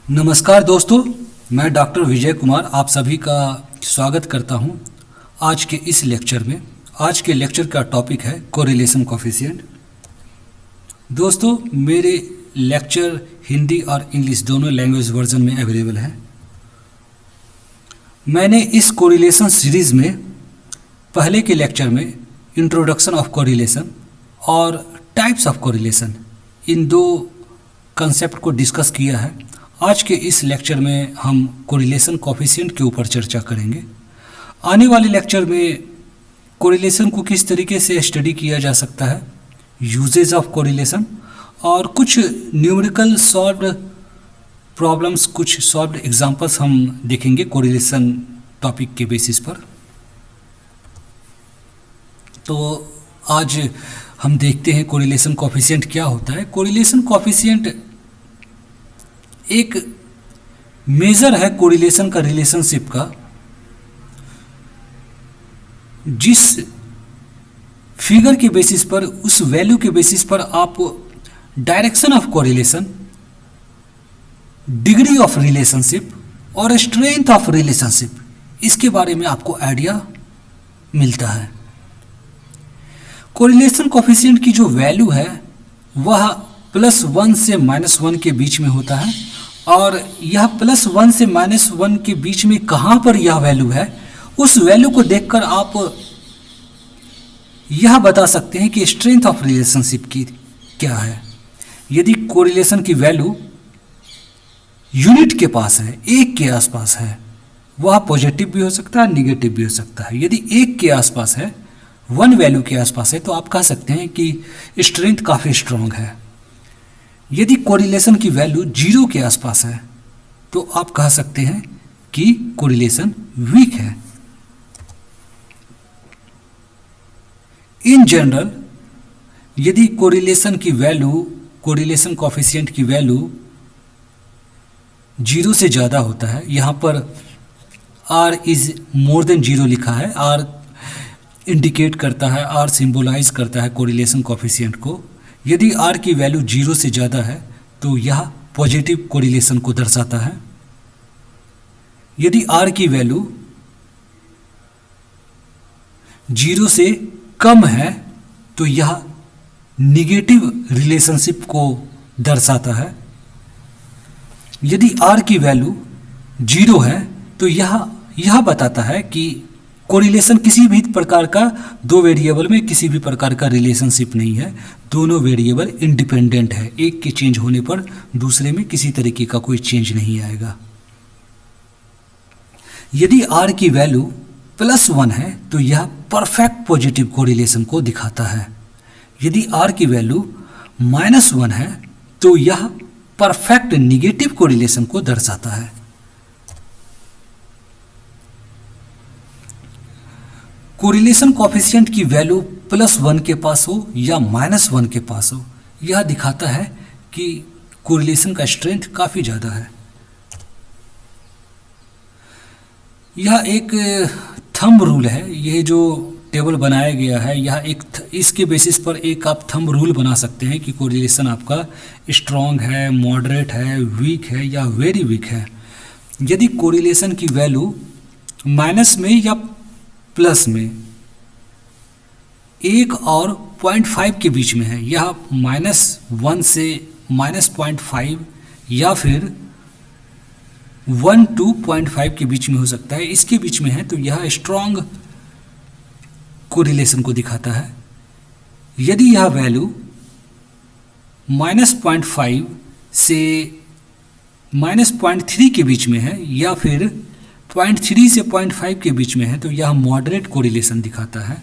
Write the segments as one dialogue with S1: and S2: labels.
S1: नमस्कार दोस्तों, मैं डॉक्टर विजय कुमार आप सभी का स्वागत करता हूं आज के इस लेक्चर में। आज के लेक्चर का टॉपिक है कोरिलेशन कोफिशिएंट। दोस्तों, मेरे लेक्चर हिंदी और इंग्लिश दोनों लैंग्वेज वर्जन में अवेलेबल है। मैंने इस कोरिलेशन सीरीज़ में पहले के लेक्चर में इंट्रोडक्शन ऑफ कोरिलेशन और टाइप्स ऑफ कोरिलेशन इन दो कंसेप्ट को डिस्कस किया है। आज के इस लेक्चर में हम कोरिलेशन कोफिशिएंट के ऊपर चर्चा करेंगे। आने वाले लेक्चर में कोरिलेशन को किस तरीके से स्टडी किया जा सकता है, यूजेज ऑफ कोरिलेशन और कुछ न्यूमेरिकल सॉल्व्ड प्रॉब्लम्स, कुछ सॉल्व्ड एग्जांपल्स हम देखेंगे कोरिलेशन टॉपिक के बेसिस पर। तो आज हम देखते हैं कोरिलेशन कोफिशिएंट क्या होता है। कोरिलेशन कोफिशिएंट एक मेजर है कोरिलेशन का, रिलेशनशिप का, जिस फिगर के बेसिस पर, उस वैल्यू के बेसिस पर आप direction of correlation, degree of relationship और स्ट्रेंथ ऑफ रिलेशनशिप, इसके बारे में आपको आइडिया मिलता है। कोरिलेशन कोफिशिएंट की जो वैल्यू है वह +1 से -1 के बीच में होता है, और यह +1 से -1 के बीच में कहाँ पर यह वैल्यू है, उस वैल्यू को देखकर आप यह बता सकते हैं कि स्ट्रेंथ ऑफ रिलेशनशिप की क्या है। यदि कोरिलेशन की वैल्यू यूनिट के पास है, 1 के आसपास है, वह पॉजिटिव भी हो सकता है, निगेटिव भी हो सकता है। यदि 1 के आसपास है, 1 वैल्यू के आसपास है, तो आप कह सकते हैं कि स्ट्रेंथ काफ़ी स्ट्रांग है। यदि कोरिलेशन की वैल्यू 0 के आसपास है, तो आप कह सकते हैं कि कोरिलेशन वीक है। इन जनरल, यदि कोरिलेशन की वैल्यू, कोरिलेशन कोफिशिएंट की वैल्यू 0 से ज़्यादा होता है, यहाँ पर r इज मोर देन 0 लिखा है, r इंडिकेट करता है, r सिंबलाइज करता है कोरिलेशन कोफिशिएंट को। यदि r की वैल्यू 0 से ज़्यादा है तो यह पॉजिटिव कोरिलेशन को दर्शाता है। यदि r की वैल्यू 0 से कम है तो यह निगेटिव रिलेशनशिप को दर्शाता है। यदि r की वैल्यू 0 है तो यह बताता है कि कोरिलेशन किसी भी प्रकार का, दो वेरिएबल में किसी भी प्रकार का रिलेशनशिप नहीं है, दोनों वेरिएबल इंडिपेंडेंट है, एक के चेंज होने पर दूसरे में किसी तरीके का कोई चेंज नहीं आएगा। यदि r की वैल्यू +1 है तो यह परफेक्ट पॉजिटिव कोरिलेशन को दिखाता है। यदि r की वैल्यू -1 है तो यह परफेक्ट निगेटिव कोरिलेशन को दर्शाता है। कोरिलेशन कोफिशिएंट की वैल्यू +1 के पास हो या -1 के पास हो, यह दिखाता है कि कोरिलेशन का स्ट्रेंथ काफ़ी ज़्यादा है। यह एक थंब रूल है, यह जो टेबल बनाया गया है, यह एक इसके बेसिस पर एक आप थंब रूल बना सकते हैं कि कोरिलेशन आपका स्ट्रॉन्ग है, मॉडरेट है, वीक है या वेरी वीक है। यदि कोरिलेशन की वैल्यू माइनस में या प्लस में 1 और 0.5 के बीच में है, यह -1 से -0.5 या फिर 1 to 0.5 के बीच में हो सकता है, इसके बीच में है, तो यह स्ट्रॉन्ग कोरिलेशन को दिखाता है। यदि यह वैल्यू -0.5 से -0.3 के बीच में है या फिर 0.3 से 0.5 के बीच में है, तो यह मॉडरेट कोरिलेशन दिखाता है।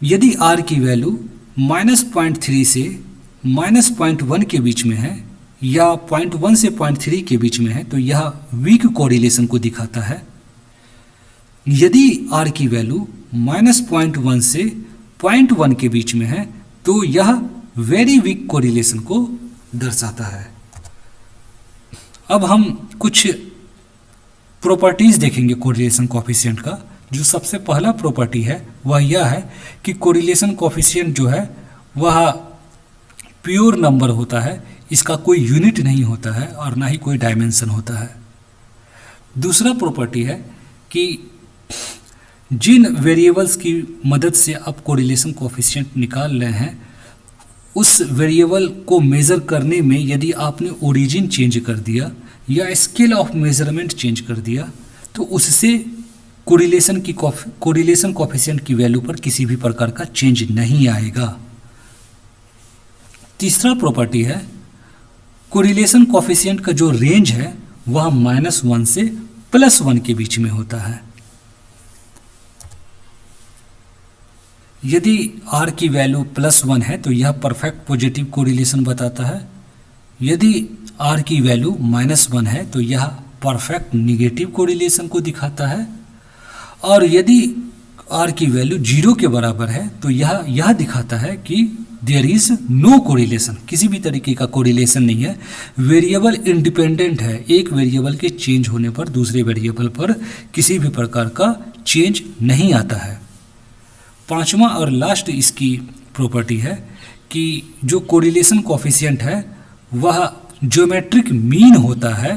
S1: यदि r की वैल्यू -0.3 से -0.1 के बीच में है या 0.1 से 0.3 के बीच में है, तो यह वीक कोरिलेशन को दिखाता है। यदि r की वैल्यू -0.1 से 0.1 के बीच में है तो यह वेरी वीक कोरिलेशन को दर्शाता है। अब हम कुछ प्रॉपर्टीज़ देखेंगे कोरिलेशन कोफिशिएंट का। जो सबसे पहला प्रॉपर्टी है वह यह है कि कोरिलेशन कोफिशिएंट जो है वह प्योर नंबर होता है, इसका कोई यूनिट नहीं होता है और ना ही कोई डायमेंशन होता है। दूसरा प्रॉपर्टी है कि जिन वेरिएबल्स की मदद से आप कोरिलेशन कोफिशिएंट निकाल रहे हैं, उस वेरिएबल को मेज़र करने में यदि आपने ओरिजिन चेंज कर दिया या स्केल ऑफ मेजरमेंट चेंज कर दिया तो उससे कोरिलेशन कोफिशिएंट की वैल्यू पर किसी भी प्रकार का चेंज नहीं आएगा। तीसरा प्रॉपर्टी है कोरिलेशन कोफिशिएंट का जो रेंज है वह -1 से +1 के बीच में होता है। यदि r की वैल्यू +1 है तो यह परफेक्ट पॉजिटिव कोरिलेशन बताता है। यदि r की वैल्यू -1 है तो यह परफेक्ट निगेटिव कोरिलेशन को दिखाता है। और यदि r की वैल्यू 0 के बराबर है तो यह दिखाता है कि देयर इज नो कोरिलेशन, किसी भी तरीके का कोरिलेशन नहीं है, वेरिएबल इंडिपेंडेंट है, एक वेरिएबल के चेंज होने पर दूसरे वेरिएबल पर किसी भी प्रकार का चेंज नहीं आता है। पांचवा और लास्ट इसकी प्रॉपर्टी है कि जो कोरिलेशन कोफिशिएंट है वह ज्योमेट्रिक मीन होता है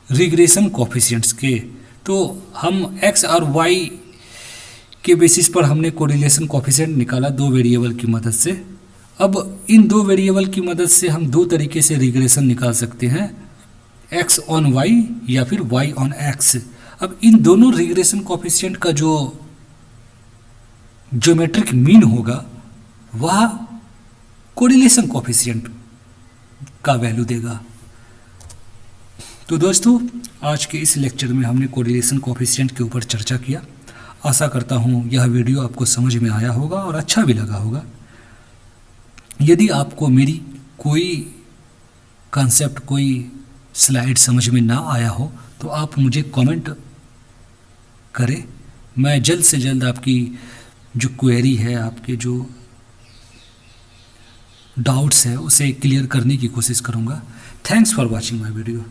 S1: रिग्रेशन कोफिशिएंट्स के। तो हम x और y के बेसिस पर हमने कोरिलेशन कोफिशिएंट निकाला दो वेरिएबल की मदद से। अब इन दो वेरिएबल की मदद से हम दो तरीके से रिग्रेशन निकाल सकते हैं, x ऑन y या फिर y ऑन x। अब इन दोनों रिग्रेशन कोफिशिएंट का जो ज्योमेट्रिक मीन होगा वह कोरिलेशन कोफिशिएंट का वैल्यू देगा। तो दोस्तों आज के इस लेक्चर में हमने कोरिलेशन कोफिशिएंट के ऊपर चर्चा किया। आशा करता हूँ यह वीडियो आपको समझ में आया होगा और अच्छा भी लगा होगा। यदि आपको मेरी कोई कॉन्सेप्ट, कोई स्लाइड समझ में ना आया हो तो आप मुझे कमेंट करें, मैं जल्द से जल्द आपकी जो क्वेरी है, आपके जो डाउट्स है उसे क्लियर करने की कोशिश करूँगा। Thanks for watching my video.